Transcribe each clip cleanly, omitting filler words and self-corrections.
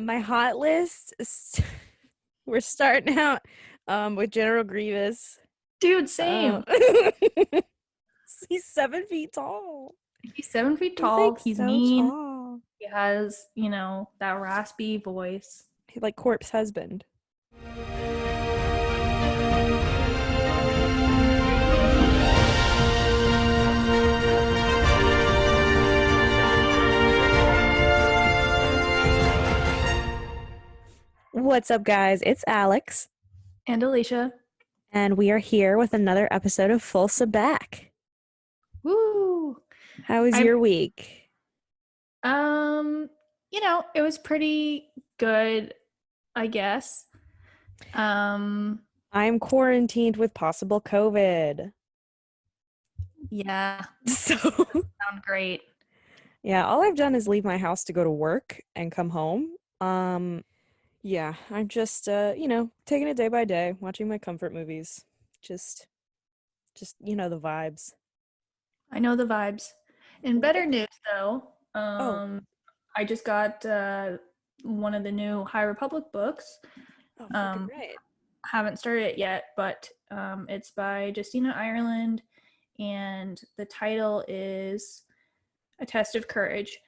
My hot list is we're starting out with General Grievous. Dude, same. He's 7 feet tall. He's 7 feet He's tall. like He's so mean. tall. He has, that raspy voice. He's like corpse husband. What's up, guys? It's Alex, And Alicia. and we are here with another episode of Full Sabacc. Woo! How was your week? It was pretty good, I guess. I'm quarantined with possible COVID. Yeah. So Sound great. yeah, all I've done is leave my house to go to work and come home. Yeah, I'm just taking it day by day, watching my comfort movies. Just the vibes. I know the vibes. In better news, though, I just got one of the new High Republic books. Oh, fucking right. Haven't started it yet, but it's by Justina Ireland, and the title is A Test of Courage.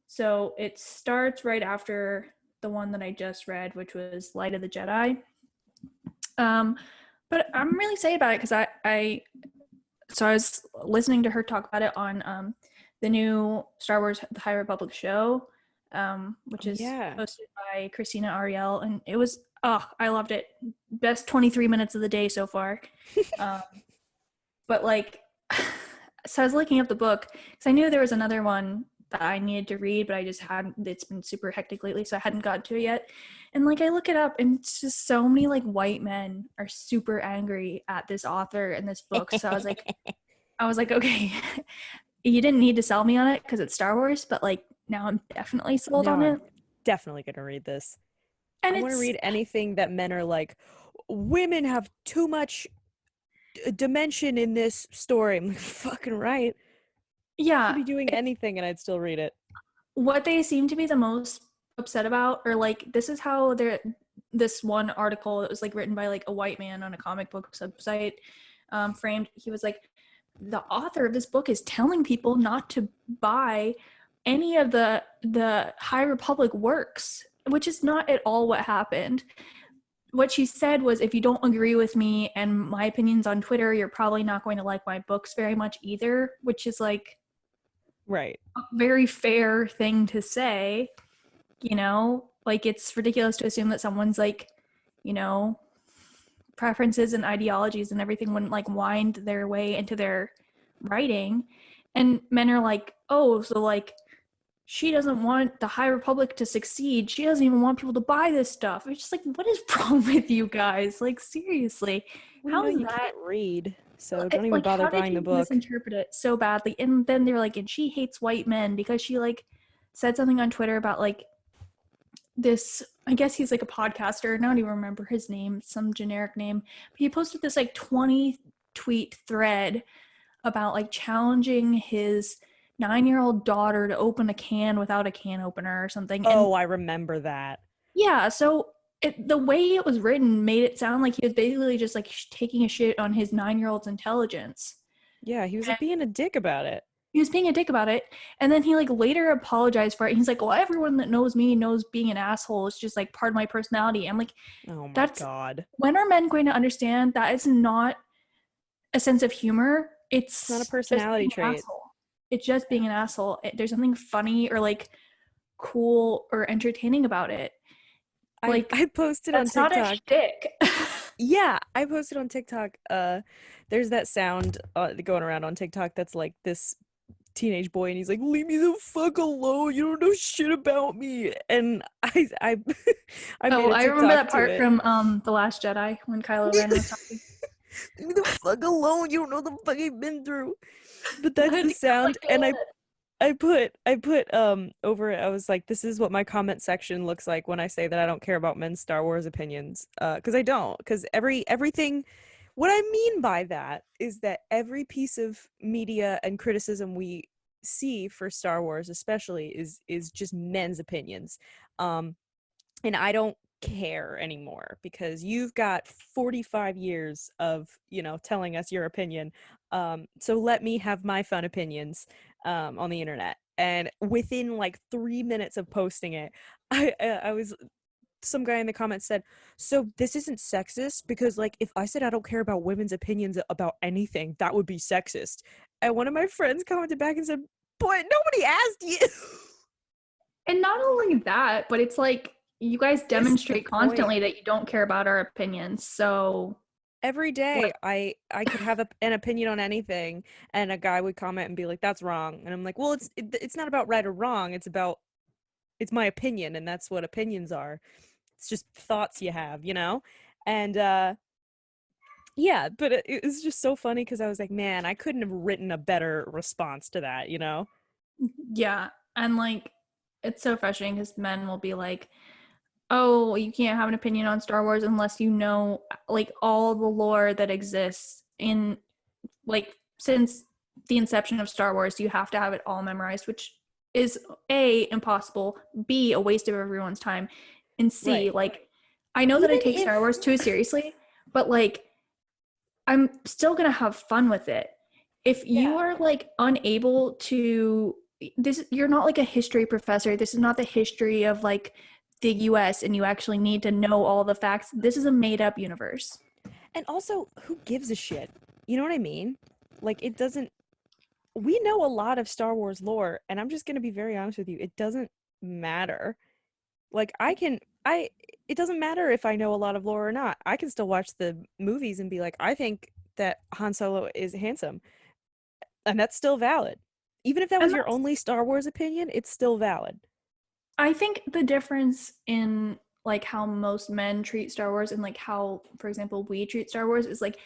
So it starts right after the one that I just read, which was Light of the Jedi. But I'm really excited about it because I was listening to her talk about it on the new Star Wars The High Republic show, which is hosted by Christina Ariel, and it was I loved it. Best 23 minutes of the day so far. But so I was looking up the book because I knew there was another one that I needed to read, but I just hadn't. It's been super hectic lately, so I hadn't gotten to it yet. And I look it up, and it's just so many white men are super angry at this author and this book. So I was like, okay, you didn't need to sell me on it because it's Star Wars, but now I'm definitely sold on it. I'm definitely gonna read this. And I want to read anything that men are like, women have too much dimension in this story. I'm like, fucking right. Yeah, I could be doing anything and I'd still read it. What they seem to be the most upset about, or this is how this one article that was written by a white man on a comic book website framed. He was like, the author of this book is telling people not to buy any of the High Republic works, which is not at all what happened. What she said was, if you don't agree with me and my opinions on Twitter, you're probably not going to like my books very much either, which is right, a very fair thing to say. It's ridiculous to assume that someone's preferences and ideologies and everything wouldn't wind their way into their writing. And men are like, oh, so she doesn't want the High Republic to succeed. She doesn't even want people to buy this stuff. It's just what is wrong with you guys? Seriously, how is that? Can't read, so don't even bother buying the book. Misinterpret it so badly. And then they're and she hates white men because she said something on Twitter about this. I guess he's a podcaster. I don't even remember his name, some generic name. But he posted this 20 tweet thread about challenging his 9-year-old daughter to open a can without a can opener or something. Oh, I remember that. Yeah, so the way it was written made it sound like he was basically just taking a shit on his 9-year-old's intelligence. Yeah, he was being a dick about it. He was being a dick about it, and then he later apologized for it. He's like, well, everyone that knows me knows being an asshole is just part of my personality. I'm like, oh my God. When are men going to understand that is not a sense of humor? It's not a personality trait. It's just being an asshole. There's something funny or cool or entertaining about it. I posted on TikTok. That's not a shtick. Yeah, I posted on TikTok. There's that sound going around on TikTok that's this teenage boy, and he's like, "Leave me the fuck alone! You don't know shit about me." And I remember that part from The Last Jedi when Kylo Ren was talking. Leave me the fuck alone! You don't know the fuck I've been through. But that's the sound, and I put over it, I was like, this is what my comment section looks like when I say that I don't care about men's Star Wars opinions, because I don't, because everything, what I mean by that is that every piece of media and criticism we see for Star Wars especially is just men's opinions. And I don't care anymore because you've got 45 years of, telling us your opinion. So let me have my fun opinions on the internet. And within like 3 minutes of posting it, I was some guy in the comments said, so this isn't sexist because like if I said I don't care about women's opinions about anything, that would be sexist. And one of my friends commented back and said, but nobody asked you. And not only that, but it's like you guys demonstrate constantly that you don't care about our opinions. So every day I could have an opinion on anything, and a guy would comment and be like, that's wrong. And I'm like, well, it's not about right or wrong. It's my opinion, and that's what opinions are. It's just thoughts you have, And yeah, but it was just so funny because I was like, man, I couldn't have written a better response to that, Yeah. And like, it's so frustrating because men will be like, oh, you can't have an opinion on Star Wars unless you know like all the lore that exists in like since the inception of Star Wars. You have to have it all memorized, which is A, impossible, B, a waste of everyone's time, and C, right. Like I know that I take Star Wars too seriously, but like I'm still gonna have fun with it. If you are like unable to you're not like a history professor. This is not the history of like the US and you actually need to know all the facts. This is a made up universe. And also, who gives a shit? You know what I mean? Like it doesn't we know a lot of Star Wars lore, and I'm just going to be very honest with you. It doesn't matter. Like it doesn't matter if I know a lot of lore or not. I can still watch the movies and be like, I think that Han Solo is handsome. And that's still valid. Even if that was your only Star Wars opinion, it's still valid. I think the difference in like how most men treat Star Wars and like how, for example, we treat Star Wars is like,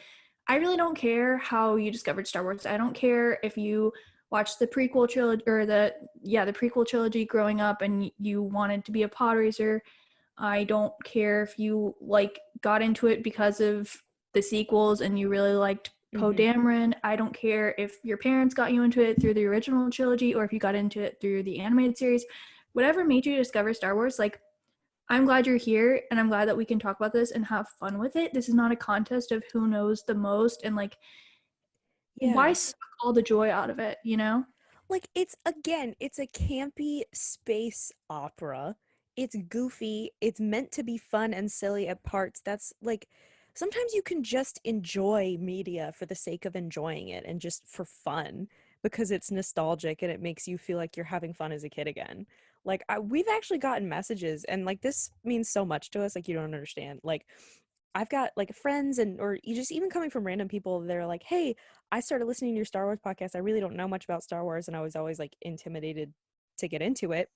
I really don't care how you discovered Star Wars. I don't care if you watched the prequel trilogy or the prequel trilogy growing up and you wanted to be a pod racer. I don't care if you like got into it because of the sequels and you really liked Poe Dameron. I don't care if your parents got you into it through the original trilogy or if you got into it through the animated series. Whatever made you discover Star Wars, like, I'm glad you're here and I'm glad that we can talk about this and have fun with it. This is not a contest of who knows the most and like why suck all the joy out of it, Like it's a campy space opera. It's goofy. It's meant to be fun and silly at parts. That's like sometimes you can just enjoy media for the sake of enjoying it and just for fun because it's nostalgic and it makes you feel like you're having fun as a kid again. Like we've actually gotten messages and like this means so much to us, like you don't understand. Like I've got like friends or you just even coming from random people, they're like, hey, I started listening to your Star Wars podcast. I really don't know much about Star Wars and I was always like intimidated to get into it.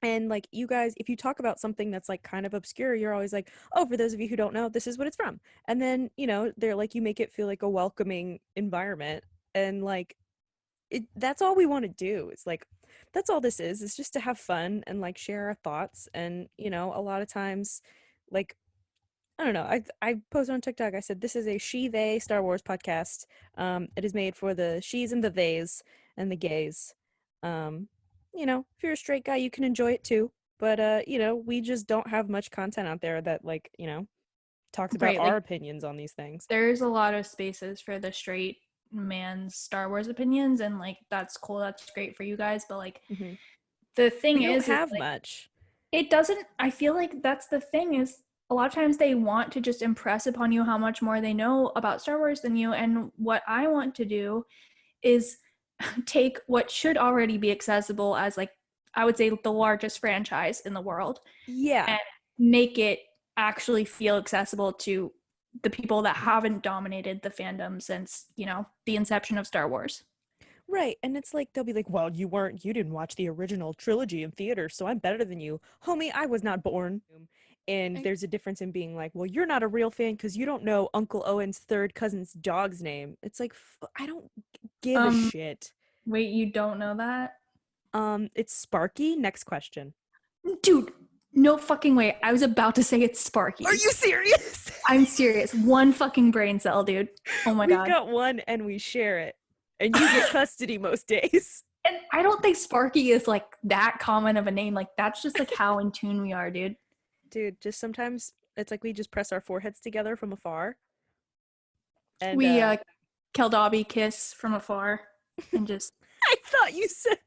And like you guys, if you talk about something that's like kind of obscure, you're always like, oh, for those of you who don't know, this is what it's from. And then, they're like, you make it feel like a welcoming environment. And like, that's all we want to do. It's like, that's all this is. It's just to have fun and like share our thoughts. And, a lot of times, like, I don't know. I posted on TikTok. I said, this is a she-they Star Wars podcast. It is made for the she's and the theys and the gays. If you're a straight guy, you can enjoy it too. But, we just don't have much content out there that like, talks about our opinions on these things. There's a lot of spaces for the straight man's Star Wars opinions and like that's cool, that's great for you guys, but like the thing is don't have like, much. It doesn't. I feel like that's the thing is a lot of times they want to just impress upon you how much more they know about Star Wars than you, and what I want to do is take what should already be accessible as like I would say the largest franchise in the world and make it actually feel accessible to the people that haven't dominated the fandom since, the inception of Star Wars. Right. And it's like, they'll be like, well, you didn't watch the original trilogy in theater, so I'm better than you. Homie, I was not born. And there's a difference in being like, well, you're not a real fan because you don't know Uncle Owen's third cousin's dog's name. It's like, I don't give a shit. Wait, you don't know that? It's Sparky. Next question. Dude, no fucking way. I was about to say it's Sparky. Are you serious? I'm serious. One fucking brain cell, dude. Oh my God. We've got one and we share it. And you get custody most days. And I don't think Sparky is like that common of a name. Like that's just like how in tune we are, dude. Dude, just sometimes it's like we just press our foreheads together from afar. And we Keldobby kiss from afar and just I thought you said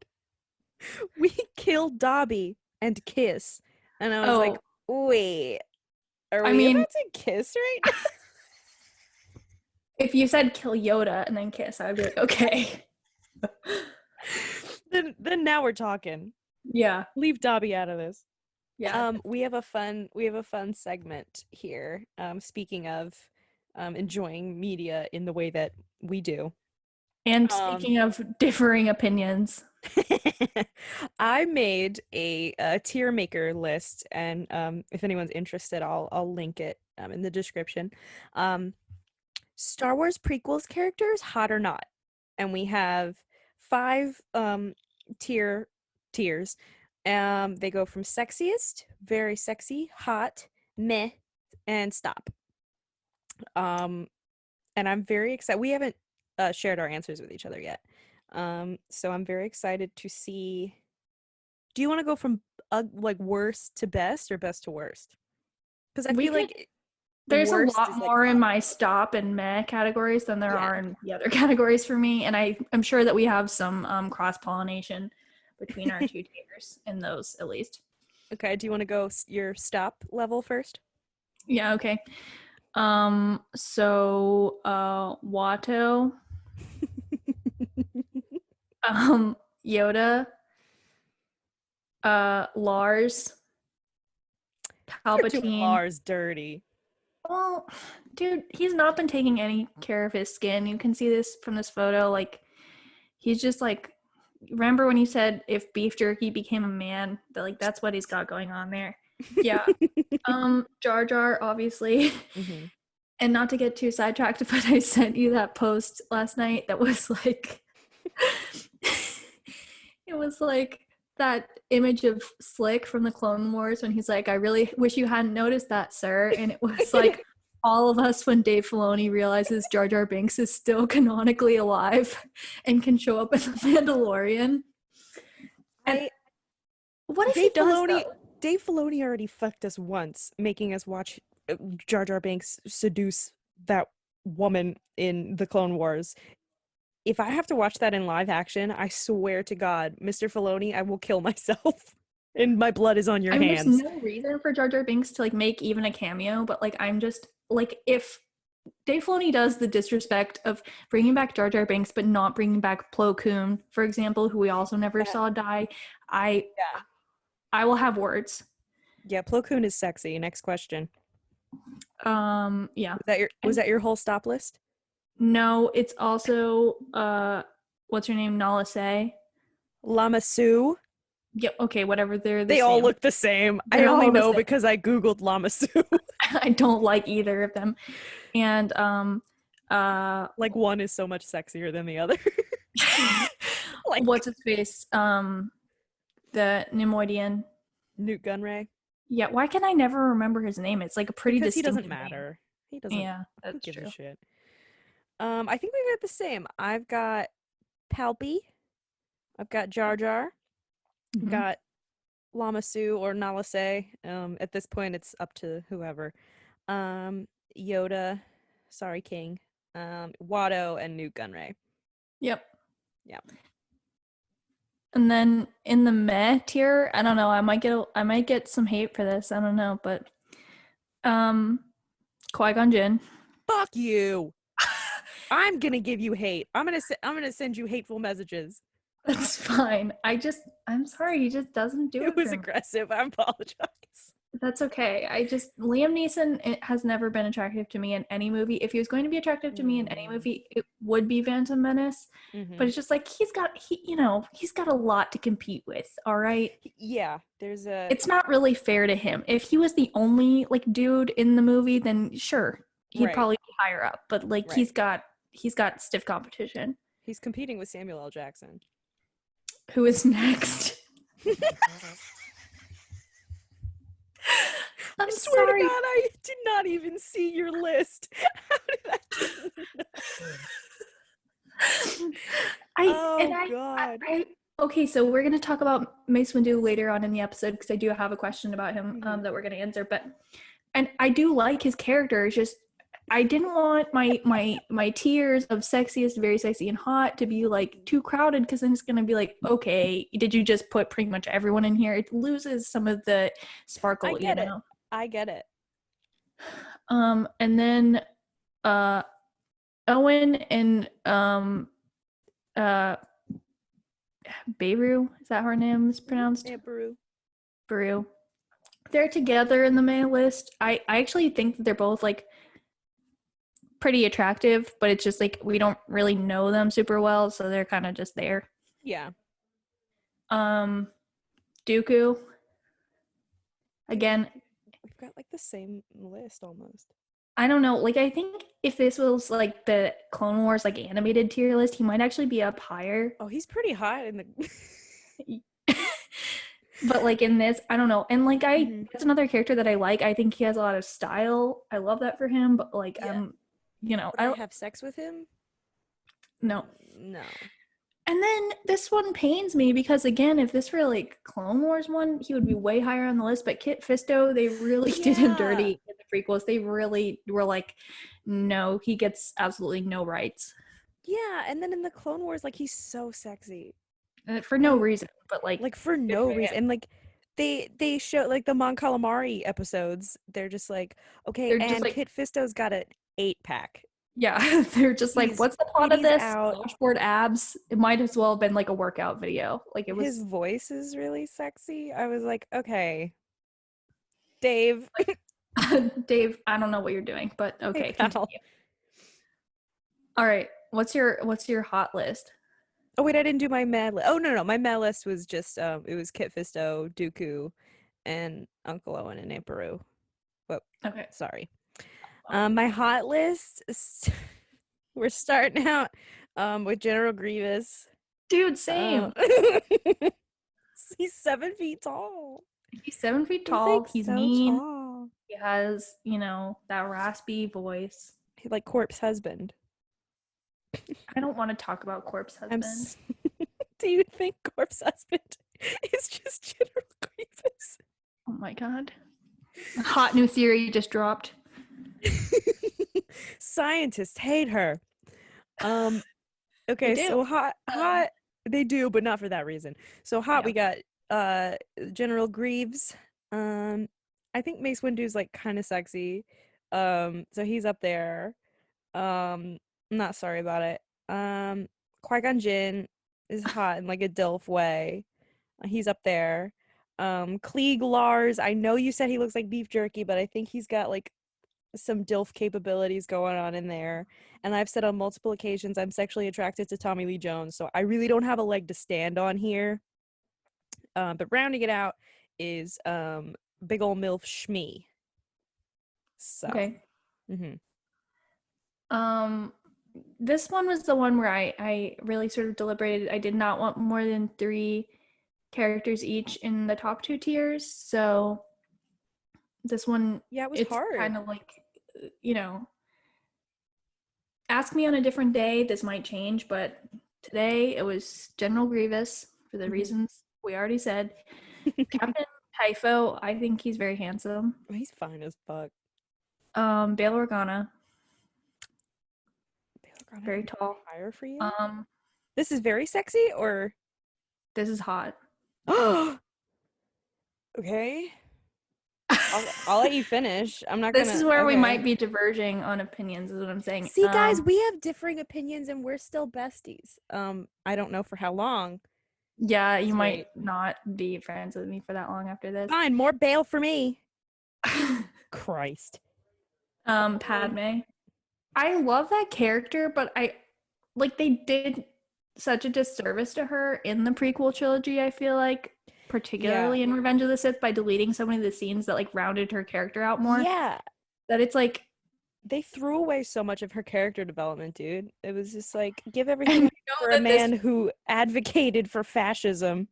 we kill Dobby and kiss. And I was like, wait, are we about to kiss right now? If you said kill Yoda and then kiss, I would be like, okay. then now we're talking. Yeah. Leave Dobby out of this. Yeah. We have a fun segment here. Speaking of enjoying media in the way that we do. And speaking of differing opinions, I made a tier maker list, and if anyone's interested, I'll link it in the description. Star Wars prequels characters, hot or not, and we have 5 tiers. They go from sexiest, very sexy, hot, meh, and stop. And I'm very excited. We haven't shared our answers with each other yet. So I'm very excited to see. Do you want to go from like worst to best or best to worst? Because I feel like there's a lot more in my stop and meh categories than there are in the other categories for me, and I'm sure that we have some cross-pollination between our 2 tiers in those at least. Okay, do you want to go your stop level first? Yeah, okay. So Watto, Yoda, Lars, Palpatine. You're doing Lars dirty. Well, dude, he's not been taking any care of his skin. You can see this from this photo. Like, he's just like, remember when you said if beef jerky became a man? Like, that's what he's got going on there. Yeah. Jar Jar, obviously. Mm-hmm. And not to get too sidetracked, but I sent you that post last night that was like, it was like that image of Slick from the Clone Wars when he's like, I really wish you hadn't noticed that, sir. And it was like all of us when Dave Filoni realizes Jar Jar Binks is still canonically alive and can show up in The Mandalorian. And what if he does, Dave Filoni already fucked us once, making us watch Jar Jar Binks seduce that woman in the Clone Wars. If I have to watch that in live action, I swear to God, Mr. Filoni, I will kill myself. And my blood is on your hands. There's no reason for Jar Jar Binks to like make even a cameo, but like I'm just like, if Dave Filoni does the disrespect of bringing back Jar Jar Binks but not bringing back Plo Koon, for example, who we also never saw die, I will have words. Yeah, Plo Koon is sexy. Next question. Yeah. Was that your whole stop list? No, it's also what's her name? Nala Se. Lama Su. Yeah, okay, whatever. They all look the same. I only know because I googled Lama Su. I don't like either of them. And like one is so much sexier than the other. Like, what's his face? The Neimoidian. Newt Gunray. Yeah, why can I never remember his name? It's like a pretty distinct he doesn't matter. He doesn't. Yeah, that's true. A shit. I think we got the same. I've got Palpy. I've got Jar Jar. Mm-hmm. Got Lama Su or Nala Se. At this point, it's up to whoever. Yoda, sorry King, Watto, and Newt Gunray. Yep. Yeah. And then in the meh tier, I don't know. I might get some hate for this. I don't know, but Qui-Gon Jinn. Fuck you. I'm gonna give you hate. I'm gonna send you hateful messages. That's fine. I'm sorry. He just doesn't do it. It was aggressive. I apologize. That's okay. Liam Neeson has never been attractive to me in any movie. If he was going to be attractive to me in any movie, it would be Phantom Menace. Mm-hmm. But it's just like he's got a lot to compete with. All right. Yeah, it's not really fair to him. If he was the only like dude in the movie, then sure, he'd probably be higher up. But like he's got stiff competition. He's competing with Samuel L. Jackson. Who is next? I swear to God, I did not even see your list. How did I do that? God. Okay, so we're gonna talk about Mace Windu later on in the episode because I do have a question about him that we're gonna answer. And I do like his character. It's just I didn't want my tiers of sexiest, very sexy, and hot to be like too crowded because then it's gonna be like, okay, did you just put pretty much everyone in here? It loses some of the sparkle. I get it. I get it. And then Owen and Beru, is that her name is pronounced? Yeah, Beru. They're together in the main list. I actually think that they're both like pretty attractive, but it's just like we don't really know them super well, so they're kind of just there. Yeah. Dooku. Again, we've got like the same list almost. I don't know. Like, I think if this was like the Clone Wars like animated tier list, he might actually be up higher. Oh, he's pretty hot in the. But like in this, I don't know. And like that's another character that I like. I think he has a lot of style. I love that for him. But like, you know, I have sex with him. No. And then this one pains me because again, if this were like Clone Wars one, he would be way higher on the list. But Kit Fisto, they really did him dirty in the prequels. They really were like, no, he gets absolutely no rights. Yeah, and then in the Clone Wars, like he's so sexy. For no reason, but like for no reason. And like they show like the Mon Calamari episodes, they're just like, okay, they're and like, Kit Fisto's got an 8-pack. Yeah, they're just like, what's the plot of this? Dashboard abs. It might as well have been like a workout video. Like it was. His voice is really sexy. I was like, okay, Dave. Dave, I don't know what you're doing, but okay. All right, what's your hot list? Oh wait, I didn't do my mad list. Oh no, my mad list was just it was Kit Fisto, Dooku, and Uncle Owen and Aunt Beru. But okay, sorry. My hot list is we're starting out with General Grievous. Dude, same. He's 7 feet tall. He's 7 feet tall. Like, he's so mean. Tall. He has, you know, that raspy voice. He's like Corpse Husband. I don't want to talk about Corpse Husband. Do you think Corpse Husband is just General Grievous? Oh my god. A hot new theory just dropped. Scientists hate her. Okay, so hot they do, but not for that reason. So hot, we got General Greaves. I think Mace Windu's like kind of sexy. So he's up there. I'm not sorry about it. Qui-Gon Jinn is hot in like a DILF way. He's up there. Klieg Lars, I know you said he looks like beef jerky, but I think he's got like some DILF capabilities going on in there. And I've said on multiple occasions I'm sexually attracted to Tommy Lee Jones, so I really don't have a leg to stand on here. But rounding it out is big ol' MILF Shmi. So okay. This one was the one where I really sort of deliberated. I did not want more than 3 characters each in the top 2 tiers, so this one, it was hard. Kind of like, you know, ask me on a different day, this might change, but today it was General Grievous for the reasons we already said. Captain Typho, I think he's very handsome. He's fine as fuck. Bail Organa. Very tall. Higher for you? This is very sexy, or this is hot. Okay. I'll let you finish. I'm not gonna. This is where we might be diverging on opinions, is what I'm saying. See, guys, we have differing opinions and we're still besties. I don't know for how long. Yeah, you might not be friends with me for that long after this. Fine, more bail for me. Christ. Padme. I love that character, but they did such a disservice to her in the prequel trilogy, I feel like, particularly in Revenge of the Sith, by deleting so many of the scenes that like rounded her character out more. Yeah. That it's like they threw away so much of her character development, dude. It was just like, give everything for a man who advocated for fascism.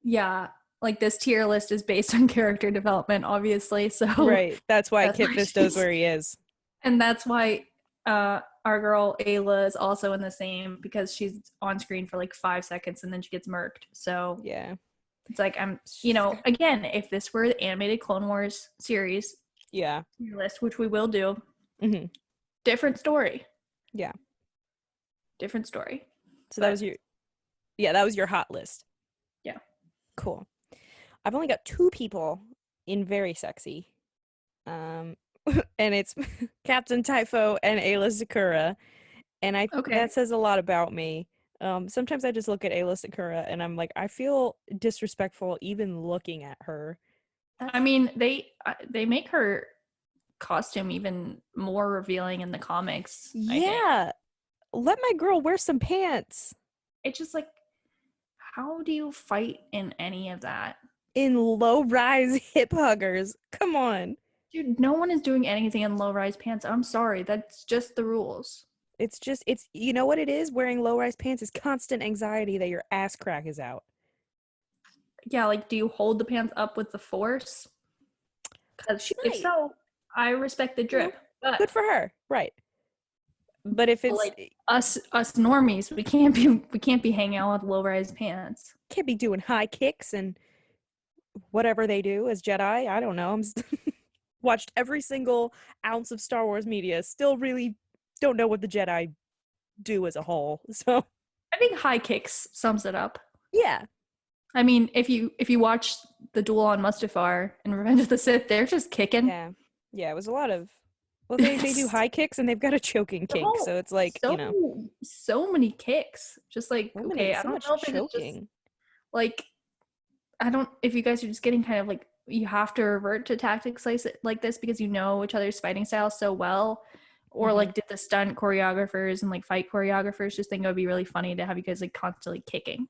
Yeah. Like this tier list is based on character development, obviously. So right. That's why Kit Fisto's where he is. And that's why our girl Ayla is also in the same, because she's on screen for like 5 seconds and then she gets murked. So yeah, it's like again, if this were the animated Clone Wars series, yeah, list, which we will do, mm-hmm. different story. Yeah, different story. So that was your hot list. Yeah. Cool. I've only got 2 people in very sexy. And it's Captain Typho and Ayla Sakura. And that says a lot about me. Sometimes I just look at Ayla Sakura and I'm like, I feel disrespectful even looking at her. I mean, they make her costume even more revealing in the comics. Yeah. Let my girl wear some pants. It's just like, how do you fight in any of that? In low-rise hip huggers. Come on. Dude, no one is doing anything in low-rise pants. I'm sorry. That's just the rules. It's you know what it is? Wearing low-rise pants is constant anxiety that your ass crack is out. Yeah, like, do you hold the pants up with the force? Because if so, I respect the drip. But good for her, right? But if it's like us normies, we can't be hanging out with low-rise pants. Can't be doing high kicks and whatever they do as Jedi. I don't know. I'm watched every single ounce of Star Wars media. Still really don't know what the Jedi do as a whole. So I think high kicks sums it up. Yeah. I mean, if you watch the duel on Mustafar in Revenge of the Sith, they're just kicking. Yeah. Yeah, it was a lot of they do high kicks and they've got a choking kink, so it's like, so many kicks. Just like, I don't know if it's just like, if you guys are just getting kind of like, you have to revert to tactics like this because you know each other's fighting styles so well, or like, did the stunt choreographers and like fight choreographers just think it would be really funny to have you guys like constantly kicking?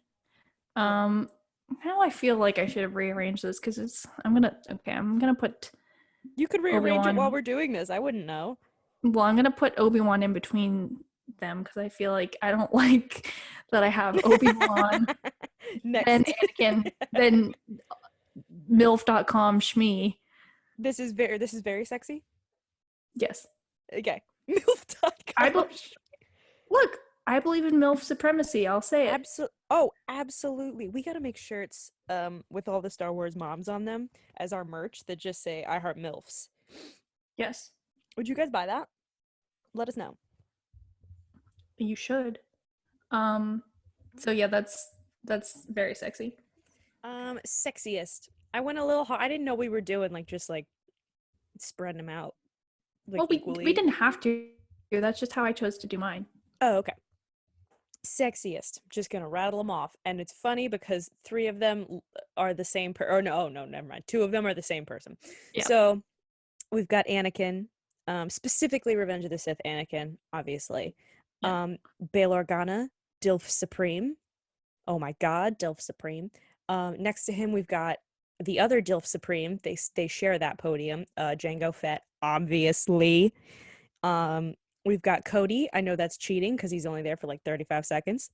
Now I feel like I should have rearranged this because I'm gonna put. You could rearrange Obi-Wan. it while we're doing this. I wouldn't know. Well, I'm gonna put Obi-Wan in between them because I feel like I don't like that I have Obi-Wan, then Anakin, then MILF.com Shmi. This is very sexy. Yes. Okay. MILF.com. Look, I believe in MILF supremacy. I'll say it. Absolutely. We got to make shirts with all the Star Wars moms on them as our merch that just say I heart MILFs. Yes. Would you guys buy that? Let us know. You should. So yeah, that's very sexy. Sexiest. I went a little hard. I didn't know we were doing like just like spreading them out. Like, well, we didn't have to. That's just how I chose to do mine. Oh, okay. Sexiest. Just gonna rattle them off, and it's funny because 3 of them are the same no, never mind. 2 of them are the same person. Yeah. So we've got Anakin, specifically Revenge of the Sith Anakin, obviously. Yeah. Bail Organa, Dilf Supreme. Oh my God, Dilf Supreme. Next to him, we've got the other Dilf Supreme. They share that podium. Jango Fett, obviously. We've got Cody. I know that's cheating because he's only there for like 35 seconds.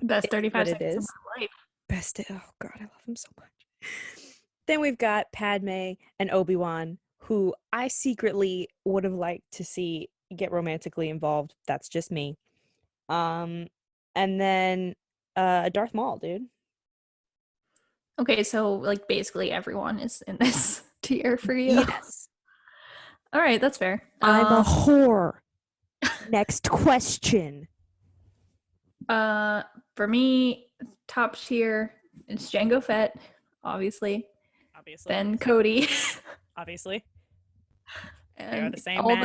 Best 35 seconds of my life. Oh God, I love him so much. Then we've got Padme and Obi-Wan, who I secretly would have liked to see get romantically involved. That's just me. And then Darth Maul, dude. Okay, so like basically everyone is in this tier for you. Yes. All right, that's fair. I'm a whore. Next question. For me, top tier is Jango Fett, obviously. Then Cody. Obviously. And they're the same all man.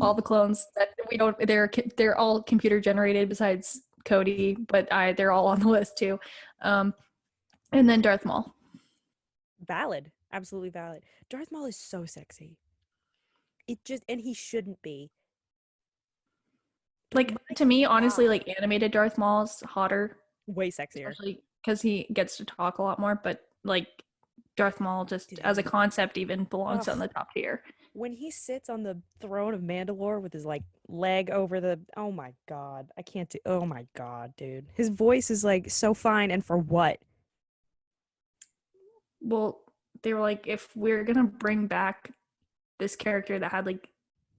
All the clones that we don't. They're all computer generated besides Cody, but they're all on the list too. And then Darth Maul. Valid. Absolutely valid. Darth Maul is so sexy. And he shouldn't be. Like, to me, honestly, like animated Darth Maul's hotter. Way sexier. Especially because he gets to talk a lot more, but like Darth Maul just as a concept even belongs on the top tier. When he sits on the throne of Mandalore with his like leg over the, oh my God, I can't do, oh my God, dude. His voice is like so fine, and for what? Well, they were like, if we're gonna bring back this character that had like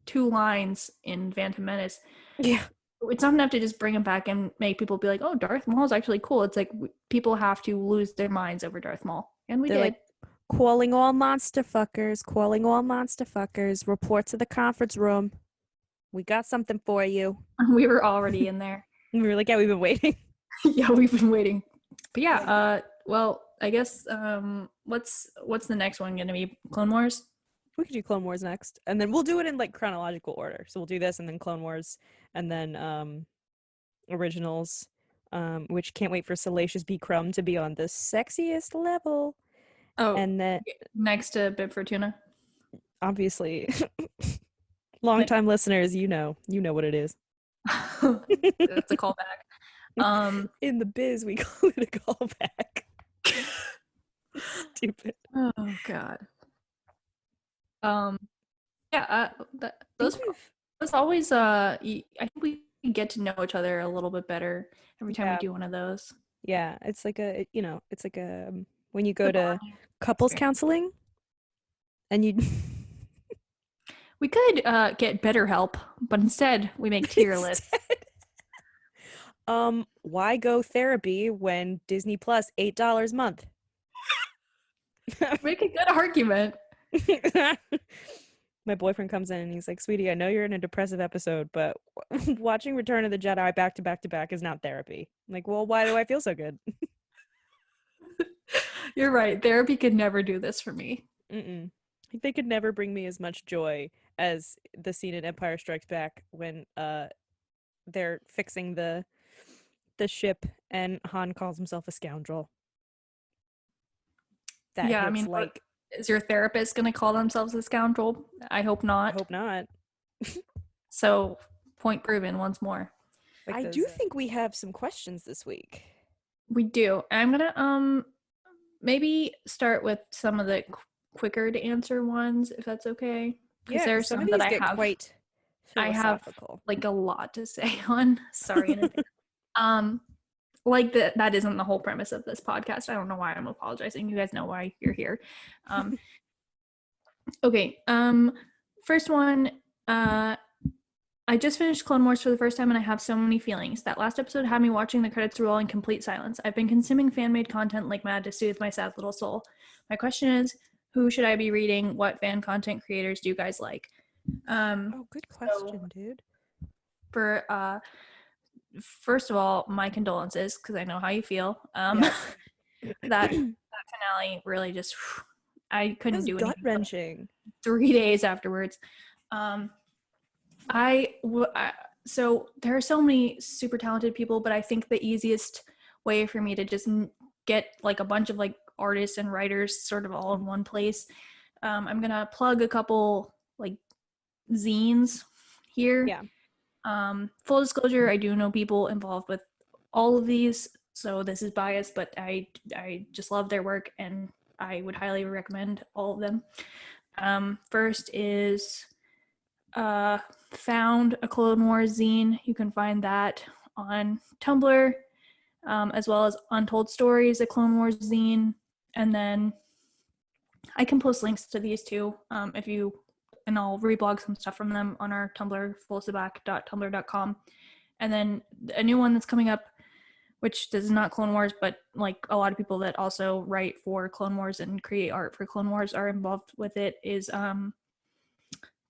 2 lines in Phantom Menace. Yeah. It's not enough to just bring him back and make people be like, oh, Darth Maul is actually cool. It's like people have to lose their minds over Darth Maul. And They're did. Like, calling all monster fuckers, report to the conference room. We got something for you. We were already in there. We were like, yeah, we've been waiting. Yeah, we've been waiting. But yeah, well, I guess what's the next one gonna be? Clone Wars? We could do Clone Wars next. And then we'll do it in like chronological order. So we'll do this and then Clone Wars and then Originals. Which can't wait for Salacious B. Crumb to be on the sexiest level. Oh, and then next to Bib Fortuna. Obviously. Long-time listeners, you know what it is. That's a callback. In the biz, we call it a callback. Stupid. Oh God. Yeah. Those always. I think we get to know each other a little bit better every time we do one of those. Yeah, it's like when you go to couples counseling, and you. We could get BetterHelp, but instead we make tier lists. Why go therapy when Disney Plus $8 a month? Make a good argument. My boyfriend comes in and he's like, sweetie, I know you're in a depressive episode, but watching Return of the Jedi back to back to back is not therapy. I'm like, well, why do I feel so good? You're right. Therapy could never do this for me. They could never bring me as much joy as the scene in Empire Strikes Back when they're fixing the ship and Han calls himself a scoundrel. That yeah, I mean, like, is your therapist going to call themselves a scoundrel? I hope not. I hope not. So, point proven once more. Like I do think we have some questions this week. We do. I'm going to maybe start with some of the quicker to answer ones, if that's okay. Because there's some that I have quite philosophical. I have like a lot to say on. Sorry in advance. Like that isn't the whole premise of this podcast. I don't know why I'm apologizing. You guys know why you're here. Okay. First one. I just finished Clone Wars for the first time and I have so many feelings. That last episode had me watching the credits roll in complete silence. I've been consuming fan-made content like mad to soothe my sad little soul. My question is, who should I be reading? What fan content creators do you guys like? Good question, dude. For first of all, my condolences because I know how you feel. That finale really just I couldn't do it. Gut-wrenching. 3 days afterwards. So there are so many super talented people, but I think the easiest way for me to just get like a bunch of like artists and writers sort of all in one place. I'm gonna plug a couple like zines here. Yeah. Full disclosure, I do know people involved with all of these, so this is biased, but I just love their work and I would highly recommend all of them. First is Found, a Clone Wars zine. You can find that on Tumblr, as well as Untold Stories, a Clone Wars zine. And then I can post links to these two and I'll reblog some stuff from them on our Tumblr, fullsabacc.tumblr.com. And then a new one that's coming up, which is not Clone Wars, but like a lot of people that also write for Clone Wars and create art for Clone Wars are involved with it, is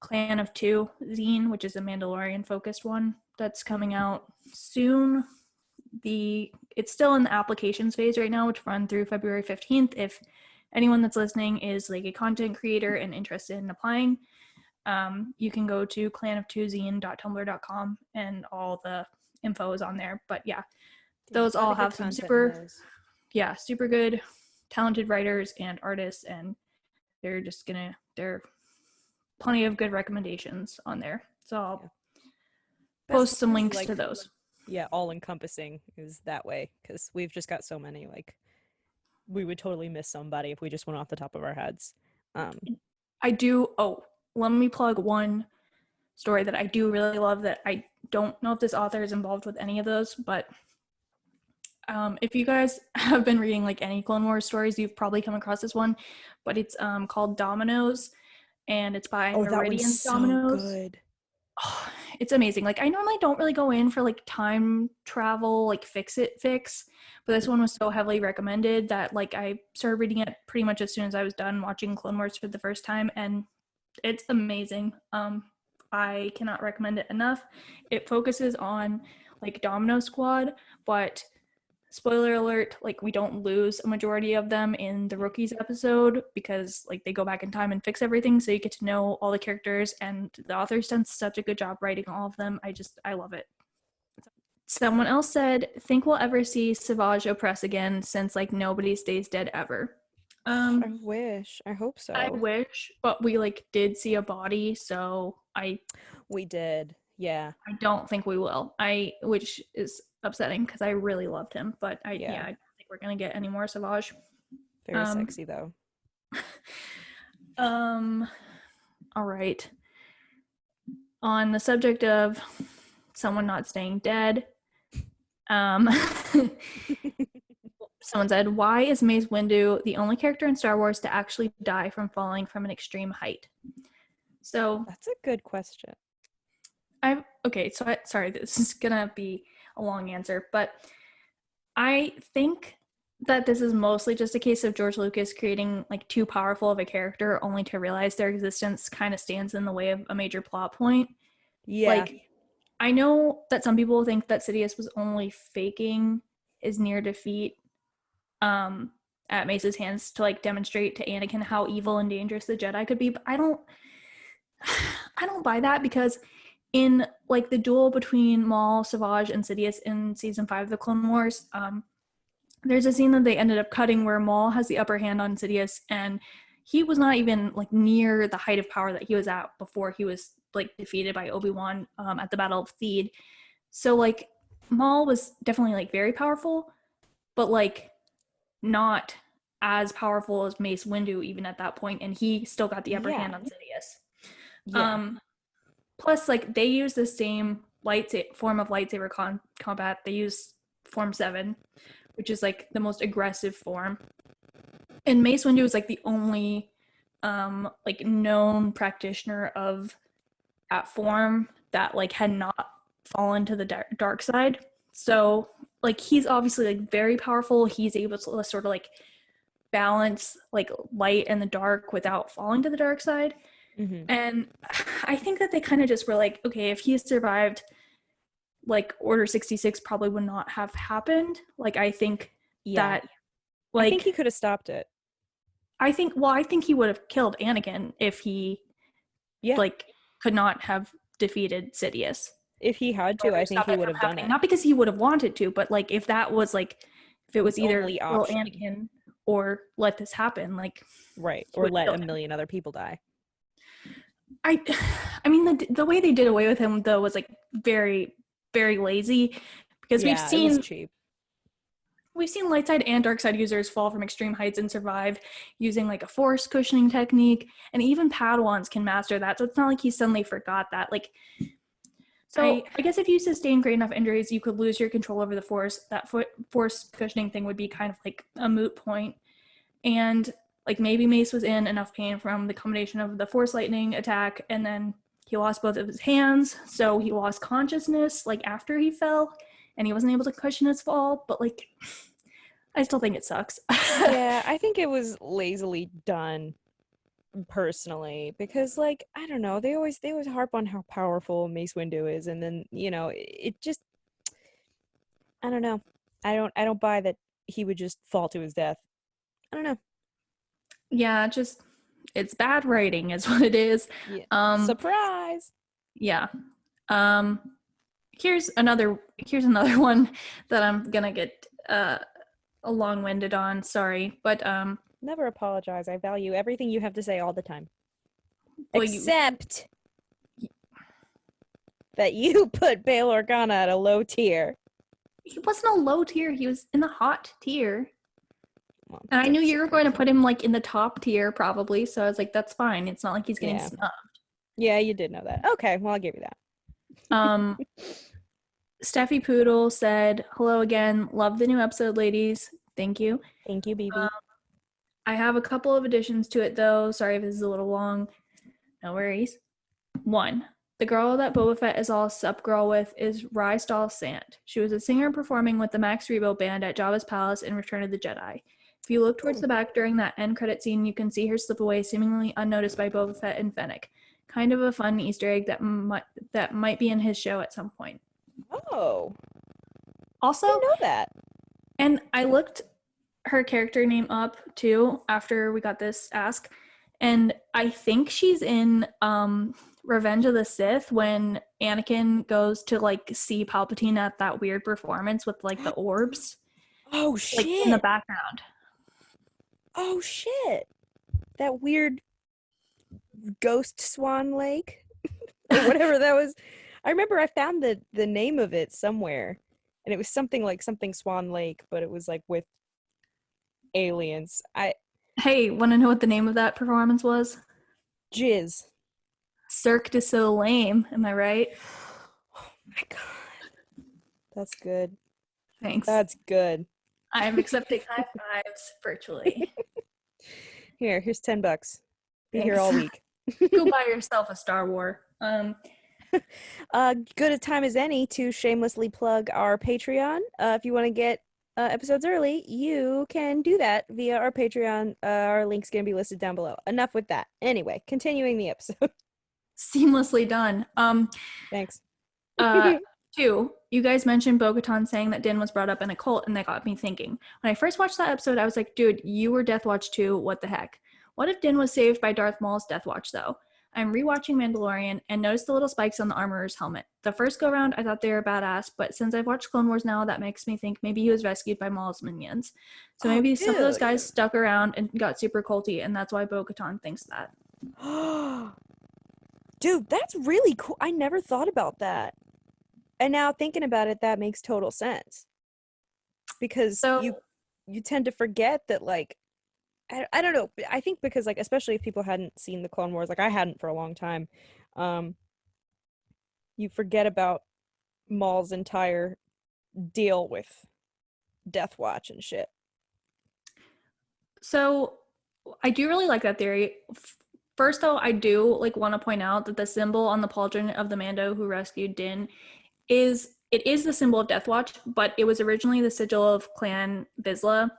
Clan of Two zine, which is a Mandalorian focused one that's coming out soon. It's still in the applications phase right now, which run through February 15th. If anyone that's listening is like a content creator and interested in applying, you can go to clanoftzine.tumblr.com and all the info is on there. But yeah, those all have some super good talented writers and artists, and they're plenty of good recommendations on there. So I'll post some links to those. Yeah, all encompassing is that way, because we've just got so many, like we would totally miss somebody if we just went off the top of our heads. Let me plug one story that I do really love that I don't know if this author is involved with any of those, but if you guys have been reading like any Clone Wars stories, you've probably come across this one, but it's called Dominoes, and it's by Meridian Dominoes. So good. Oh, it's amazing. Like, I normally don't really go in for like time travel, like fix, but this one was so heavily recommended that like I started reading it pretty much as soon as I was done watching Clone Wars for the first time, and it's amazing. I cannot recommend it enough. It focuses on like Domino Squad, but spoiler alert, like we don't lose a majority of them in the Rookies episode because like they go back in time and fix everything, so you get to know all the characters, and the author's done such a good job writing all of them. I love it. Someone else said, think we'll ever see Savage Opress again since like nobody stays dead ever. I wish. I hope so. I wish, but we like did see a body, so we did. Yeah. I don't think we will. Which is upsetting because I really loved him, but I don't think we're gonna get any more Savage. Very sexy though. All right. On the subject of someone not staying dead, someone said, why is Mace Windu the only character in Star Wars to actually die from falling from an extreme height? So that's a good question. Sorry, this is gonna be a long answer, but I think that this is mostly just a case of George Lucas creating like too powerful of a character only to realize their existence kind of stands in the way of a major plot point. Yeah. Like, I know that some people think that Sidious was only faking his near defeat at Mace's hands to like demonstrate to Anakin how evil and dangerous the Jedi could be, but I don't buy that, because in like the duel between Maul, Savage, and Sidious in season 5 of the Clone Wars, there's a scene that they ended up cutting where Maul has the upper hand on Sidious, and he was not even like near the height of power that he was at before he was like defeated by Obi-Wan at the Battle of Theed. So like Maul was definitely like very powerful, but like not as powerful as Mace Windu even at that point, and he still got the upper hand on Sidious. Yeah. Plus, like, they use the same form of lightsaber combat. They use Form 7, which is, like, the most aggressive form. And Mace Windu is, like, the only, like, known practitioner of that form that, like, had not fallen to the dark side. So, like, he's obviously, like, very powerful. He's able to sort of, like, balance, like, light and the dark without falling to the dark side. Mm-hmm. And I think that they kind of just were like, okay, if he survived, like, Order 66 probably would not have happened. Like, I think that, like, I think he could have stopped it. I think he would have killed Anakin if he, like, could not have defeated Sidious. If he had to, I think he would have done it. Not because he would have wanted to, but, like, if that was, like, if it was either kill Anakin or let this happen, like... Right, or let a million other people die. I mean, the way they did away with him, though, was, like, very, very lazy, because we've seen... it was cheap. We've seen light side and dark side users fall from extreme heights and survive using, like, a force cushioning technique, and even Padawans can master that, so it's not like he suddenly forgot that. Like, so I guess if you sustain great enough injuries, you could lose your control over the force. That force cushioning thing would be kind of like a moot point. And, like, maybe Mace was in enough pain from the combination of the force lightning attack, and then he lost both of his hands, so he lost consciousness, like, after he fell, and he wasn't able to cushion his fall, but, like, I still think it sucks. Yeah, I think it was lazily done, personally, because, like, I don't know, they always harp on how powerful Mace Windu is, and then, you know, it just, I don't know. I don't buy that he would just fall to his death. I don't know. Yeah, just, it's bad writing is what it is. Yeah. Surprise! Yeah. Here's another one that I'm gonna get long-winded on, sorry, but never apologize. I value everything you have to say all the time. Well, except that you put Bail Organa at a low tier. He wasn't a low tier, he was in the hot tier. Well, and I knew you were going to put him, like, in the top tier probably, so I was like, that's fine. It's not like he's getting snubbed. Yeah, you did know that. Okay, well, I'll give you that. Steffi Poodle said, hello again. Love the new episode, ladies. Thank you. Thank you, BB. I have a couple of additions to it, though. Sorry if this is a little long. No worries. 1. The girl that Boba Fett is all sup girl with is Rhys Dahl Sant. She was a singer performing with the Max Rebo band at Jabba's palace in Return of the Jedi. If you look towards the back during that end credit scene, you can see her slip away seemingly unnoticed by Boba Fett and Fennec. Kind of a fun Easter egg that might be in his show at some point. Oh. Also, I didn't know that. And I looked her character name up too after we got this ask, and I think she's in Revenge of the Sith when Anakin goes to like see Palpatine at that weird performance with like the orbs. Oh shit. Like in the background. Oh shit. That weird ghost swan lake or whatever that was. I remember I found the name of it somewhere and it was something like something Swan Lake, but it was like with aliens. Hey, want to know what the name of that performance was? Jizz. Cirque du Soleil, am I right? Oh my god. That's good. Thanks. That's good. I'm accepting high fives virtually. Here's $10. Be Thanks. here all week. Go buy yourself a Star Wars. Good a time as any to shamelessly plug our Patreon. If you want to get episodes early, you can do that via our Patreon. Our link's going to be listed down below. Enough with that. Anyway, continuing the episode. Seamlessly done. Thanks. 2, you guys mentioned Bo-Katan saying that Din was brought up in a cult, and that got me thinking. When I first watched that episode, I was like, dude, you were Death Watch 2, what the heck? What if Din was saved by Darth Maul's Death Watch, though? I'm rewatching Mandalorian and noticed the little spikes on the armorer's helmet. The first go-round, I thought they were badass, but since I've watched Clone Wars now, that makes me think maybe he was rescued by Maul's minions. So maybe some of those guys stuck around and got super culty, and that's why Bo-Katan thinks that. Dude, that's really cool. I never thought about that. And now thinking about it, that makes total sense. Because you tend to forget that, like, I don't know. I think because, like, especially if people hadn't seen the Clone Wars, like I hadn't for a long time, you forget about Maul's entire deal with Death Watch and shit. So I do really like that theory. First, though, I do like want to point out that the symbol on the pauldron of the Mando who rescued Din is the symbol of Death Watch, but it was originally the sigil of Clan Vizsla.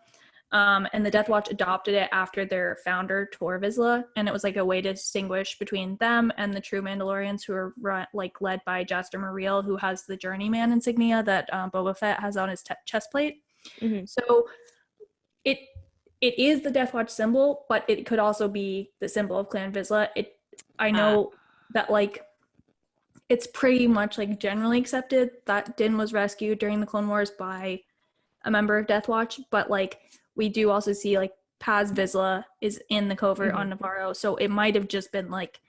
And the Death Watch adopted it after their founder, Tor Vizsla, and it was like a way to distinguish between them and the true Mandalorians who are led by Jaster Muriel, who has the Journeyman insignia that Boba Fett has on his chest plate. Mm-hmm. So it is the Death Watch symbol, but it could also be the symbol of Clan Vizsla. I know that like it's pretty much like generally accepted that Din was rescued during the Clone Wars by a member of Death Watch, but like we do also see like Paz Vizsla is in the covert on Navarro, so it might have just been like,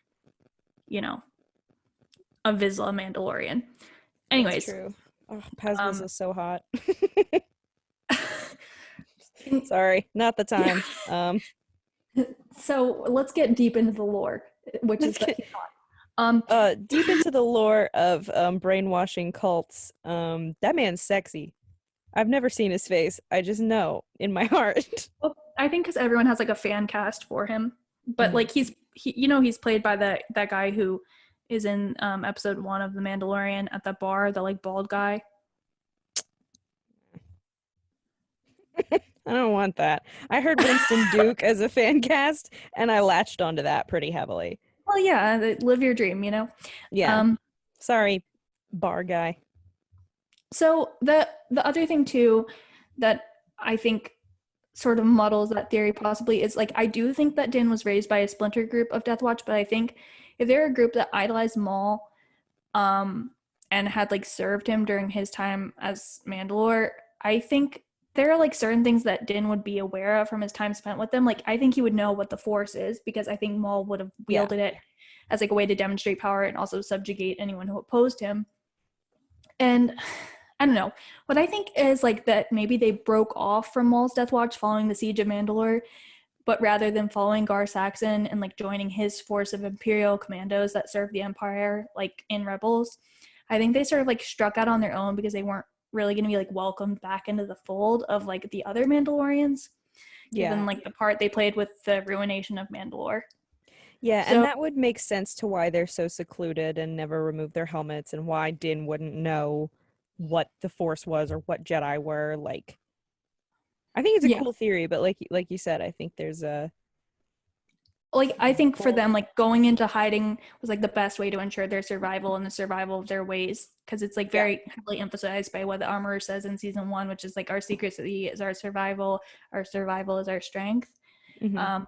you know, a Vizsla Mandalorian. Anyways, that's true. Oh, Paz Vizsla's so hot. Sorry, not the time. So let's get deep into the lore, which is that he's hot. Deep into the lore of brainwashing cults. That man's sexy. I've never seen his face. I just know in my heart. Well, I think because everyone has like a fan cast for him, but like he's played by that guy who is in episode 1 of The Mandalorian at the bar, the like bald guy. I don't want that. I heard Winston Duke as a fan cast, and I latched onto that pretty heavily. Well, yeah, live your dream, you know? Yeah. Sorry, bar guy. So the other thing too that I think sort of muddles that theory possibly is like I do think that Din was raised by a splinter group of Death Watch, but I think if they're a group that idolized Maul and had like served him during his time as Mandalore, I think there are like certain things that Din would be aware of from his time spent with them. Like I think he would know what the Force is because I think Maul would have wielded it as like a way to demonstrate power and also subjugate anyone who opposed him. And I don't know. What I think is like that maybe they broke off from Maul's Death Watch following the Siege of Mandalore, but rather than following Gar Saxon and like joining his force of Imperial commandos that served the Empire like in Rebels, I think they sort of like struck out on their own because they weren't really going to be like welcomed back into the fold of like the other Mandalorians, given like the part they played with the ruination of Mandalore. Yeah, and So that would make sense to why they're so secluded and never remove their helmets, and why Din wouldn't know what the Force was or what Jedi were. Like, I think it's a yeah, cool theory, but like you said, I think there's a like I think for well, them, like going into hiding was like the best way to ensure their survival and the survival of their ways, because it's like yeah. very heavily emphasized by what the armorer says in season 1, which is like our secrecy is our survival is our strength. Hmm.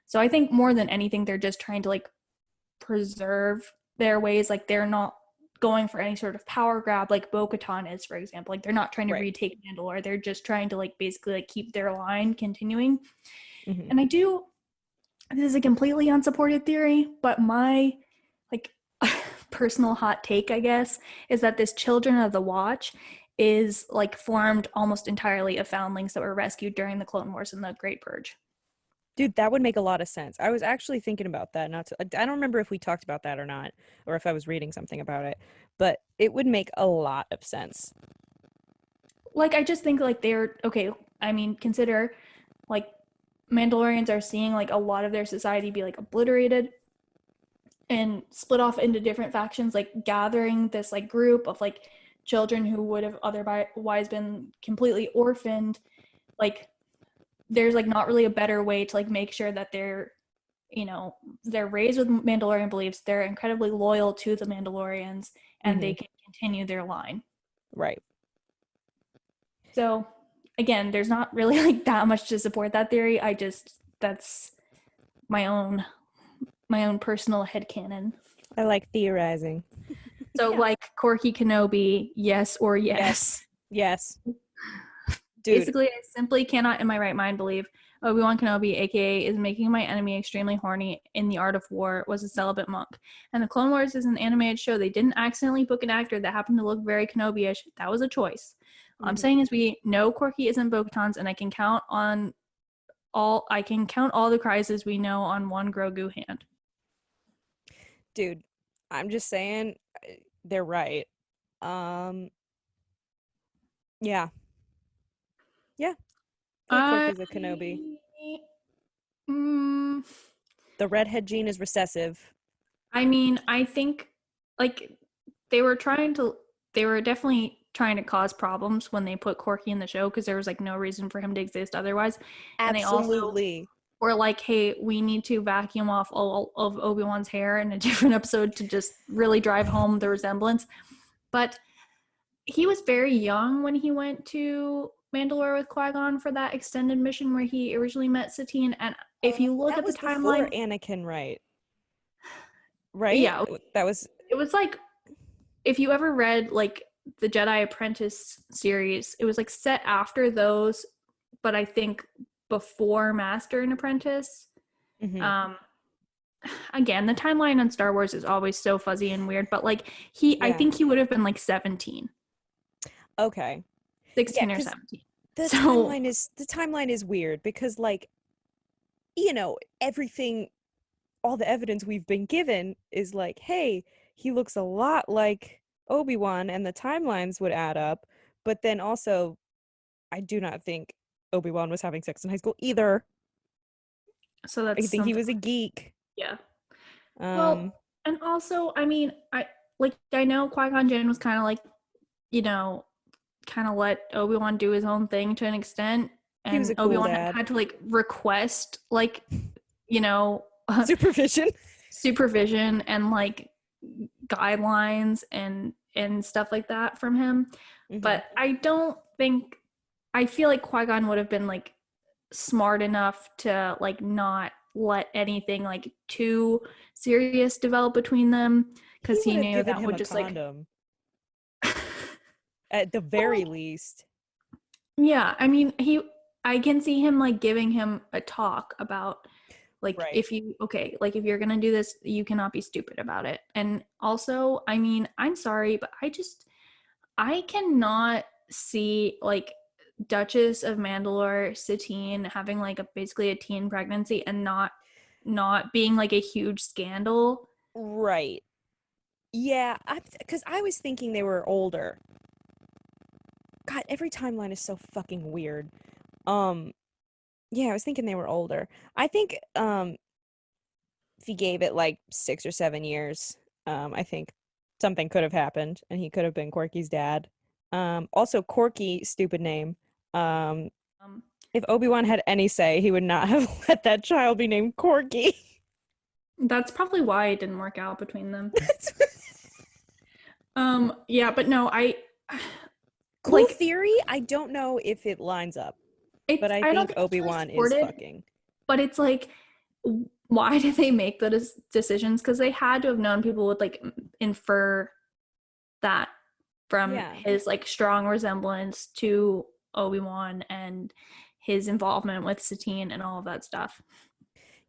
So I think more than anything, they're just trying to like preserve their ways. Like they're not going for any sort of power grab like Bo-Katan is, for example. Like they're not trying to Right. retake Mandalore. They're just trying to like basically like keep their line continuing. Hmm. And I do, this is a completely unsupported theory, but my like personal hot take, I guess, is that this Children of the Watch is like formed almost entirely of foundlings that were rescued during the Clone Wars and the Great Purge. Dude, that would make a lot of sense. I was actually thinking about that. I don't remember if we talked about that or not, or if I was reading something about it, but it would make a lot of sense. Like I just think like they're okay. I mean, consider like Mandalorians are seeing like a lot of their society be like obliterated and split off into different factions, like gathering this like group of like children who would have otherwise been completely orphaned. Like there's like not really a better way to like make sure that they're, you know, they're raised with Mandalorian beliefs, they're incredibly loyal to the Mandalorians, and Hmm. they can continue their line. Right. So again, there's not really like that much to support that theory. I just, that's my own personal headcanon. I like theorizing. So Yeah. like Corky Kenobi, yes or yes. Yes. Yes. Dude, Basically, I simply cannot in my right mind believe Obi-Wan Kenobi, aka is making my enemy extremely horny in the art of war, was a celibate monk. And the Clone Wars is an animated show. They didn't accidentally book an actor that happened to look very Kenobi-ish. That was a choice. All I'm saying is we know Corky isn't Bo-Katan's, and I can count all the Kryzes we know on one Grogu hand. dude, I'm just saying they're right. Um, yeah. Yeah. I feel like I Corky's a Kenobi. mm, The redhead gene is recessive. I mean, I think like they were trying to they were definitely trying to cause problems when they put Corky in the show because there was like no reason for him to exist otherwise. And they also Absolutely. were like, hey, we need to vacuum off all of Obi-Wan's hair in a different episode to just really drive home the resemblance. But he was very young when he went to Mandalore with Qui-Gon for that extended mission where he originally met Satine. And if you look That at the was before timeline, Anakin, right? Right? yeah, That was it was like if you ever read like the Jedi Apprentice series, it was like set after those, but I think before Master and Apprentice. mhm. Um, again, the timeline on Star Wars is always so fuzzy and weird, but like I Yeah. think he would have been like 17, Okay. Yeah, 16 or because 17. the So timeline is weird because like, everything, all the evidence we've been given is like, hey, he looks a lot like Obi-Wan and the timelines would add up. But then also, I do not think Obi-Wan was having sex in high school either. I that's think he something. was a geek. Yeah. Um, Well, and also, I mean, I know Qui-Gon Jinn was kind of like, you know, kind of let Obi-Wan do his own thing to an extent, he was and a cool Obi-Wan dad. had to like request like, you know, Supervision. supervision and like guidelines and stuff like that from him. Hmm. But I don't think, I feel like Qui-Gon would have been like smart enough to like not let anything like too serious develop between them He because would he have knew given that him would a just like condom at the very least. yeah, I mean I can see him like giving him a talk about like Right. if you okay, like if you're gonna do this, you cannot be stupid about it. And also, I mean, I'm sorry, but I cannot see like Duchess of Mandalore Satine having like basically a teen pregnancy and not being like a huge scandal. Right. Yeah, because I was thinking they were older. God, every timeline is so fucking weird. Um, yeah, I was thinking they were older. I think, he gave it like 6 or 7 years, I think something could have happened and he could have been Corky's dad. Also Corky, stupid name. If Obi-Wan had any say, he would not have let that child be named Corky. That's probably why it didn't work out between them. Yeah, but no, cool theory. I don't know if it lines up, but I think Obi-Wan is fucking. But it's like, why did they make those decisions? Because they had to have known people would like infer that from his like strong resemblance to Obi-Wan and his involvement with Satine and all of that stuff.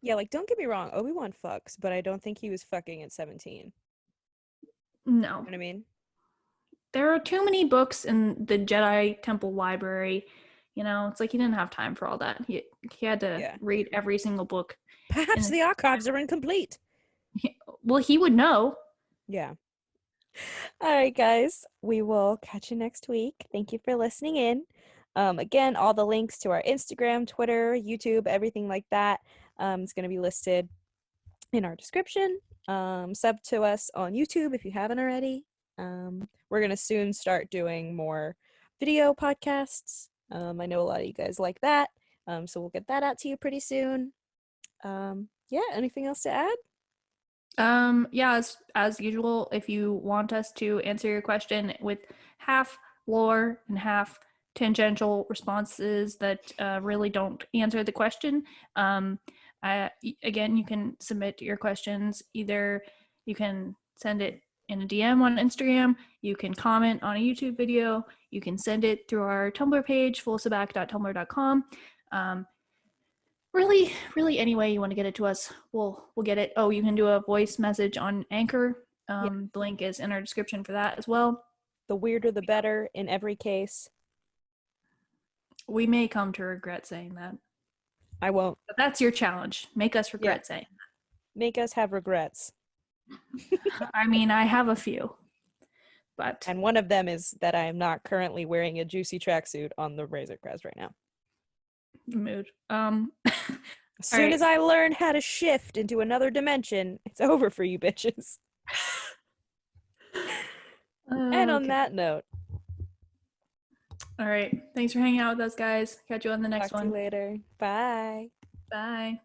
Yeah, like don't get me wrong, Obi-Wan fucks, but I don't think he was fucking at 17. No. You know what I mean? There are too many books in the Jedi Temple library. You know, it's like he didn't have time for all that. He had to read every single book. Perhaps the archives are incomplete. Well, he would know. Yeah. All right, guys. We will catch you next week. Thank you for listening in. Again, all the links to our Instagram, Twitter, YouTube, everything like that is going to be listed in our description. Sub to us on YouTube if you haven't already. We're going to soon start doing more video podcasts. I know a lot of you guys like that. So we'll get that out to you pretty soon. Anything else to add? Yeah, as usual, if you want us to answer your question with half lore and half tangential responses that really don't answer the question, again, you can submit your questions. Either you can send it in a DM on Instagram, you can comment on a YouTube video, you can send it through our Tumblr page, fullsabacc.tumblr.com. Really any way you want to get it to us, we'll get it. Oh, you can do a voice message on Anchor. The link is in our description for that as well. The weirder the better in every case. We may come to regret saying that. I won't. But that's your challenge. Make us regret saying that. Make us have regrets. I mean, I have a few. And one of them is that I am not currently wearing a juicy tracksuit on the Razor Crest right now. Mood. As soon as I learn how to shift into another dimension, it's over for you bitches. And on that note. All right. Thanks for hanging out with us, guys. Catch you on the next one. Talk to you later. Bye. Bye.